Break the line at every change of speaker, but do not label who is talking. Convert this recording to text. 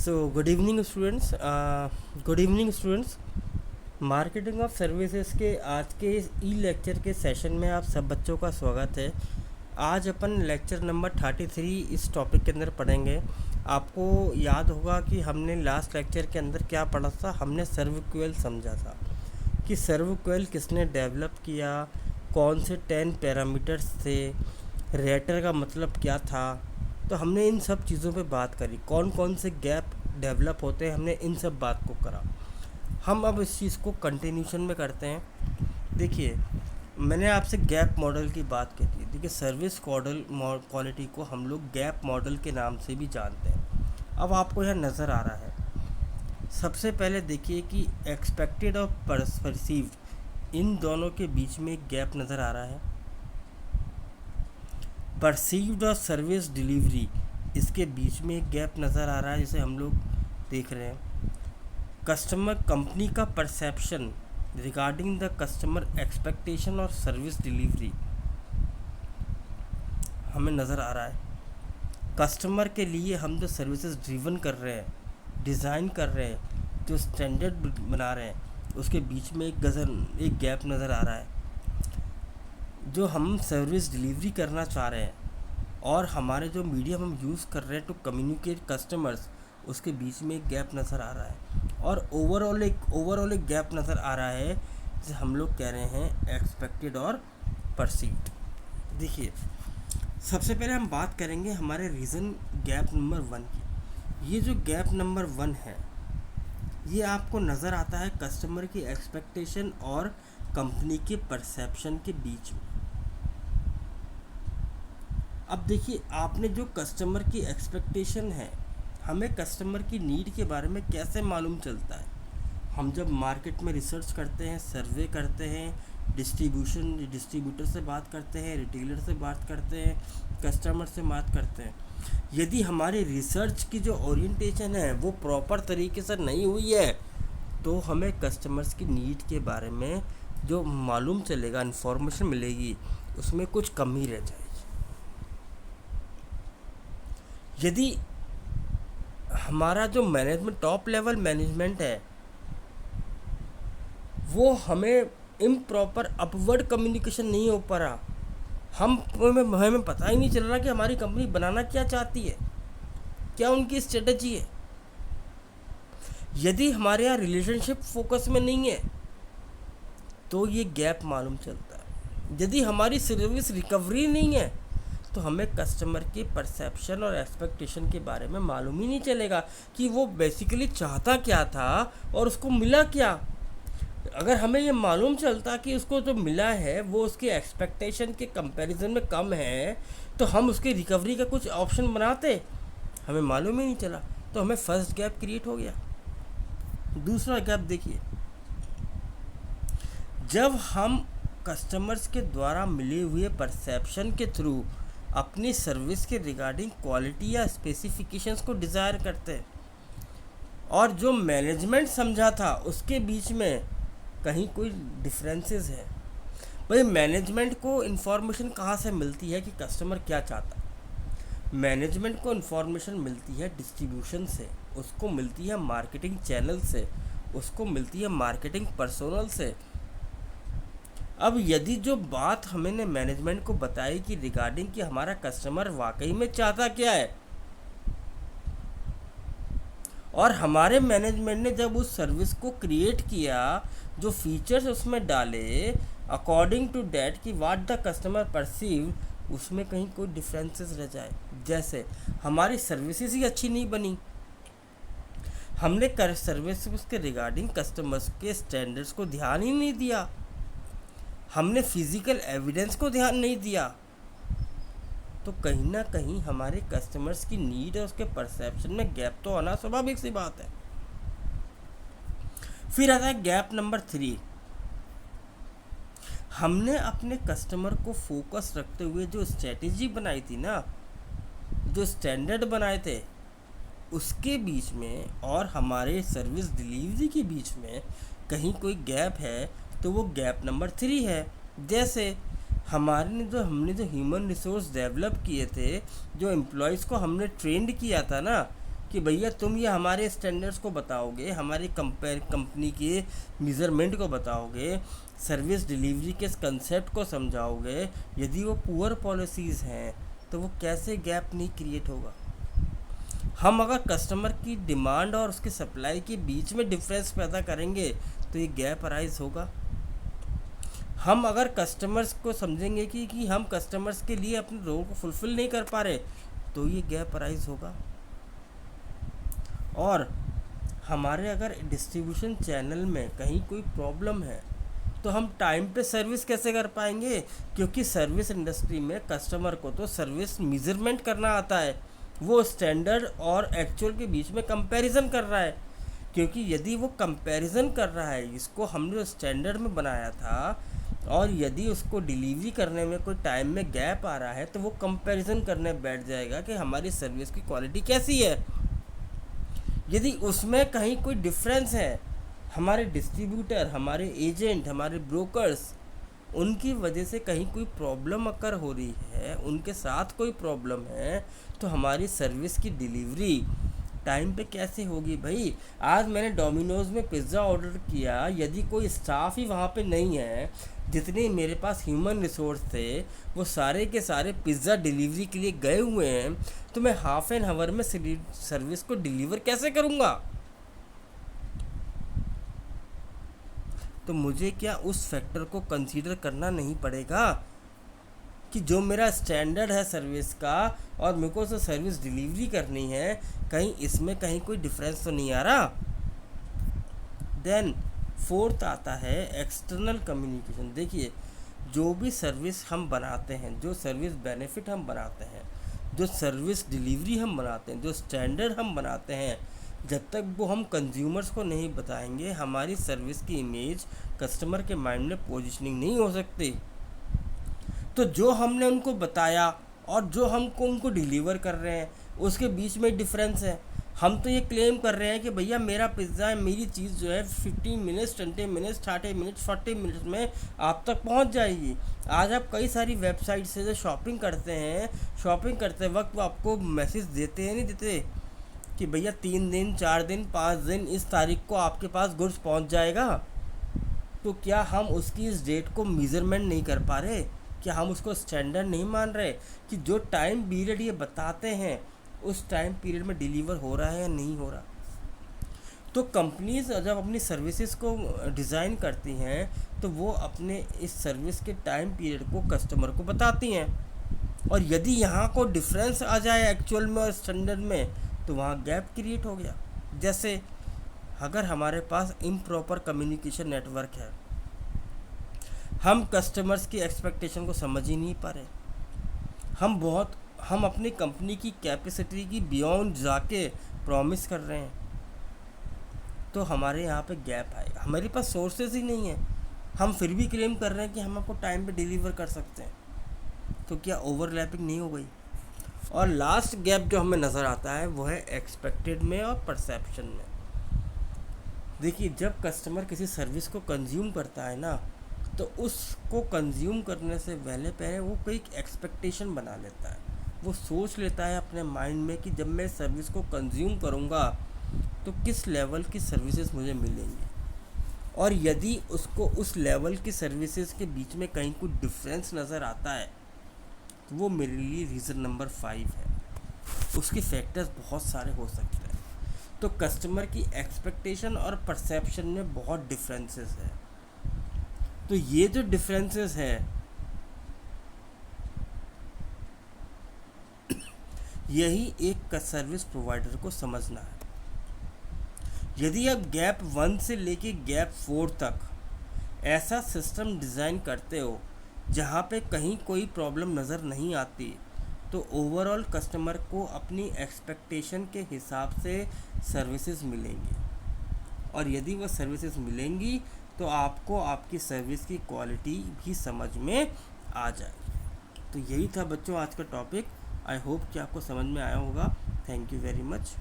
Good evening students. Good evening students. Marketing of services के आज के इस ई लेक्चर के सेशन में आप सब बच्चों का स्वागत है। आज अपन लेक्चर नंबर 33 इस टॉपिक के अंदर पढ़ेंगे। आपको याद होगा कि हमने लास्ट लेक्चर के अंदर क्या पढ़ा था। हमने सर्वक्वेल समझा था कि सर्वक्वेल किसने डेवलप किया, कौन से 10 पैरामीटर्स थे, रेटर का मतलब क्या था। तो हमने इन सब चीज़ों पे बात करी, कौन कौन से गैप डेवलप होते हैं, हमने इन सब बात को करा। हम अब इस चीज़ को कंटिन्यूशन में करते हैं। देखिए, मैंने आपसे गैप मॉडल की बात की थी। देखिए, सर्विस क्वालिटी को हम लोग गैप मॉडल के नाम से भी जानते हैं। अब आपको यह नज़र आ रहा है। सबसे पहले देखिए कि एक्सपेक्टेड और परसीव्ड, इन दोनों के बीच में एक गैप नज़र आ रहा है। परसीव्ड और सर्विस डिलीवरी, इसके बीच में एक गैप नज़र आ रहा है, जिसे हम लोग देख रहे हैं। कस्टमर कंपनी का perception regarding the customer expectation और सर्विस डिलीवरी हमें नज़र आ रहा है। कस्टमर के लिए हम जो सर्विसेज ड्रिवन कर रहे हैं, डिज़ाइन कर रहे हैं, जो स्टैंडर्ड बना रहे हैं, उसके बीच में एक गैप नज़र आ रहा है। जो हम सर्विस डिलीवरी करना चाह रहे हैं और हमारे जो मीडियम हम यूज़ कर रहे हैं टू कम्युनिकेट कस्टमर्स, उसके बीच में एक गैप नज़र आ रहा है। और ओवरऑल एक गैप नज़र आ रहा है, जिसे हम लोग कह रहे हैं एक्सपेक्टेड और परसीव्ड। देखिए, सबसे पहले हम बात करेंगे हमारे रीज़न गैप नंबर 1 की। ये जो गैप नंबर 1 है, ये आपको नज़र आता है कस्टमर की एक्सपेक्टेशन और कंपनी के परसेप्शन के बीच में। अब देखिए, आपने जो कस्टमर की एक्सपेक्टेशन है, हमें कस्टमर की नीड के बारे में कैसे मालूम चलता है। हम जब मार्केट में रिसर्च करते हैं, सर्वे करते हैं, डिस्ट्रीब्यूटर से बात करते हैं, रिटेलर से बात करते हैं, कस्टमर से बात करते हैं। यदि हमारी रिसर्च की जो ओरिएंटेशन है वो प्रॉपर तरीके से नहीं हुई है, तो हमें कस्टमर्स की नीड के बारे में जो मालूम चलेगा, इन्फॉर्मेशन मिलेगी, उसमें कुछ कमी रह जाएगी। यदि हमारा जो मैनेजमेंट, टॉप लेवल मैनेजमेंट है, वो हमें इम्प्रॉपर अपवर्ड कम्युनिकेशन नहीं हो पा रहा, हमें पता ही नहीं चल रहा कि हमारी कंपनी बनाना क्या चाहती है, क्या उनकी स्ट्रेटजी है। यदि हमारे यहाँ रिलेशनशिप फोकस में नहीं है, तो ये गैप मालूम चलता है। यदि हमारी सर्विस रिकवरी नहीं है, तो हमें कस्टमर के परसेप्शन और एक्सपेक्टेशन के बारे में मालूम ही नहीं चलेगा कि वो बेसिकली चाहता क्या था और उसको मिला क्या। अगर हमें ये मालूम चलता कि उसको जो मिला है वो उसके एक्सपेक्टेशन के कंपैरिजन में कम है, तो हम उसकी रिकवरी का कुछ ऑप्शन बनाते। हमें मालूम ही नहीं चला, तो हमें फर्स्ट गैप क्रिएट हो गया। दूसरा गैप देखिए, जब हम कस्टमर्स के द्वारा मिले हुए परसेप्शन के थ्रू अपनी सर्विस के रिगार्डिंग क्वालिटी या स्पेसिफिकेशंस को डिज़ायर करते हैं, और जो मैनेजमेंट समझा था उसके बीच में कहीं कोई डिफरेंसेस है। भाई, मैनेजमेंट को इन्फॉर्मेशन कहाँ से मिलती है कि कस्टमर क्या चाहता है। मैनेजमेंट को इन्फॉर्मेशन मिलती है डिस्ट्रीब्यूशन से, उसको मिलती है मार्केटिंग चैनल से, उसको मिलती है मार्केटिंग पर्सोनल से। अब यदि जो बात हमने मैनेजमेंट को बताई कि रिगार्डिंग कि हमारा कस्टमर वाकई में चाहता क्या है, और हमारे मैनेजमेंट ने जब उस सर्विस को क्रिएट किया, जो फीचर्स उसमें डाले अकॉर्डिंग टू डैट कि व्हाट द कस्टमर परसीव, उसमें कहीं कोई डिफरेंसेस रह जाए। जैसे हमारी सर्विसेज ही अच्छी नहीं बनी, हमने सर्विस के रिगार्डिंग कस्टमर्स के स्टैंडर्ड्स को ध्यान ही नहीं दिया, हमने फिजिकल एविडेंस को ध्यान नहीं दिया, तो कहीं ना कहीं हमारे कस्टमर्स की नीड और उसके परसेप्शन में गैप तो आना स्वाभाविक सी बात है। फिर आता है गैप नंबर 3। हमने अपने कस्टमर को फोकस रखते हुए जो स्ट्रेटेजी बनाई थी ना, जो स्टैंडर्ड बनाए थे, उसके बीच में और हमारे सर्विस डिलीवरी के बीच में कहीं कोई गैप है, तो वो गैप नंबर 3 है। जैसे हमने जो ह्यूमन रिसोर्स डेवलप किए थे, जो एम्प्लॉयज़ को हमने ट्रेंड किया था ना, कि भैया तुम ये हमारे स्टैंडर्ड्स को बताओगे, हमारी कंपनी के मेज़रमेंट को बताओगे, सर्विस डिलीवरी के कंसेप्ट को समझाओगे। यदि वो पुअर पॉलिसीज़ हैं तो वो कैसे गैप नहीं क्रिएट होगा। हम अगर कस्टमर की डिमांड और उसकी सप्लाई के बीच में डिफरेंस पैदा करेंगे तो ये गैप अराइज होगा। हम अगर कस्टमर्स को समझेंगे कि हम कस्टमर्स के लिए अपने रोल को फुलफ़िल नहीं कर पा रहे तो ये गैप अराइज होगा। और हमारे अगर डिस्ट्रीब्यूशन चैनल में कहीं कोई प्रॉब्लम है तो हम टाइम पे सर्विस कैसे कर पाएंगे, क्योंकि सर्विस इंडस्ट्री में कस्टमर को तो सर्विस मेजरमेंट करना आता है, वो स्टैंडर्ड और एक्चुअल के बीच में कंपैरिजन कर रहा है। क्योंकि यदि वो कंपैरिजन कर रहा है, इसको हमने स्टैंडर्ड में बनाया था, और यदि उसको डिलीवरी करने में कोई टाइम में गैप आ रहा है तो वो कंपैरिजन करने बैठ जाएगा कि हमारी सर्विस की क्वालिटी कैसी है। यदि उसमें कहीं कोई डिफरेंस है, हमारे डिस्ट्रीब्यूटर, हमारे एजेंट, हमारे ब्रोकर्स, उनकी वजह से कहीं कोई प्रॉब्लम अकर हो रही है, उनके साथ कोई प्रॉब्लम है, तो हमारी सर्विस की डिलीवरी टाइम पे कैसे होगी भाई। आज मैंने डोमिनोज़ में पिज़्ज़ा ऑर्डर किया, यदि कोई स्टाफ ही वहाँ पे नहीं है, जितने मेरे पास ह्यूमन रिसोर्स थे वो सारे के सारे पिज़्ज़ा डिलीवरी के लिए गए हुए हैं, तो मैं हाफ एन आवर में सर्विस को डिलीवर कैसे करूँगा। तो मुझे क्या उस फैक्टर को कंसीडर करना नहीं पड़ेगा कि जो मेरा स्टैंडर्ड है सर्विस का और मेरे को जो सर्विस डिलीवरी करनी है, कहीं इसमें कहीं कोई डिफरेंस तो नहीं आ रहा। देन फोर्थ आता है एक्सटर्नल कम्युनिकेशन। देखिए, जो भी सर्विस हम बनाते हैं, जो सर्विस बेनिफिट हम बनाते हैं, जो सर्विस डिलीवरी हम बनाते हैं, जो स्टैंडर्ड हम बनाते हैं, जब तक वो हम कंज्यूमर्स को नहीं बताएंगे, हमारी सर्विस की इमेज कस्टमर के माइंड में पोजीशनिंग नहीं हो सकती। तो जो हमने उनको बताया और जो हमको उनको डिलीवर कर रहे हैं उसके बीच में डिफरेंस है। हम तो ये क्लेम कर रहे हैं कि भैया मेरा पिज़्ज़ा, मेरी चीज़ जो है 15 मिनट्स, 20 मिनट्स, 30 मिनट्स, 40 मिनट्स में आप तक पहुंच जाएगी। आज आप कई सारी वेबसाइट से जो शॉपिंग करते हैं, शॉपिंग करते वक्त वो आपको मैसेज देते हैं, नहीं देते, कि भैया 3 दिन, 4 दिन, 5 दिन, इस तारीख को आपके पास गुड्स पहुंच जाएगा। तो क्या हम उसकी इस डेट को मेज़रमेंट नहीं कर पा रहे? क्या हम उसको स्टैंडर्ड नहीं मान रहे कि जो टाइम पीरियड ये बताते हैं उस टाइम पीरियड में डिलीवर हो रहा है या नहीं हो रहा। तो कंपनीज जब अपनी सर्विसेज को डिज़ाइन करती हैं तो वो अपने इस सर्विस के टाइम पीरियड को कस्टमर को बताती हैं, और यदि यहाँ को डिफरेंस आ जाए एक्चुअल में और स्टैंडर्ड में तो वहाँ गैप क्रिएट हो गया। जैसे अगर हमारे पास इम्प्रॉपर कम्युनिकेशन नेटवर्क है, हम कस्टमर्स की एक्सपेक्टेशन को समझ ही नहीं पा रहे, हम अपनी कंपनी की कैपेसिटी की बियॉन्ड जाके प्रॉमिस कर रहे हैं, तो हमारे यहाँ पे गैप आएगा। हमारे पास सोर्सेज ही नहीं है, हम फिर भी क्लेम कर रहे हैं कि हम आपको टाइम पे डिलीवर कर सकते हैं, तो क्या ओवरलैपिंग नहीं हो गई। और लास्ट गैप जो हमें नज़र आता है वो है एक्सपेक्टेड में और परसेप्शन में। देखिए, जब कस्टमर किसी सर्विस को कंज्यूम करता है ना, तो उसको कंज्यूम करने से पहले वो कोई एक्सपेक्टेशन बना लेता है। वो सोच लेता है अपने माइंड में कि जब मैं सर्विस को कंज्यूम करूँगा तो किस लेवल की सर्विसेज मुझे मिलेंगी, और यदि उसको उस लेवल की सर्विसेज के बीच में कहीं कोई डिफरेंस नज़र आता है तो वो मेरे लिए रीज़न नंबर 5 है। उसके फैक्टर्स बहुत सारे हो सकते हैं। तो कस्टमर की एक्सपेक्टेशन और परसेप्शन में बहुत डिफरेंसेस है। तो ये जो डिफरेंसेस है, यही एक सर्विस प्रोवाइडर को समझना है। यदि आप गैप 1 से लेके गैप 4 तक ऐसा सिस्टम डिज़ाइन करते हो जहाँ पे कहीं कोई प्रॉब्लम नज़र नहीं आती, तो ओवरऑल कस्टमर को अपनी एक्सपेक्टेशन के हिसाब से सर्विसेज मिलेंगी, और यदि वो सर्विसेज मिलेंगी तो आपको आपकी सर्विस की क्वालिटी भी समझ में आ जाएगी। तो यही था बच्चों आज का टॉपिक। आई होप कि आपको समझ में आया होगा। Thank you very much.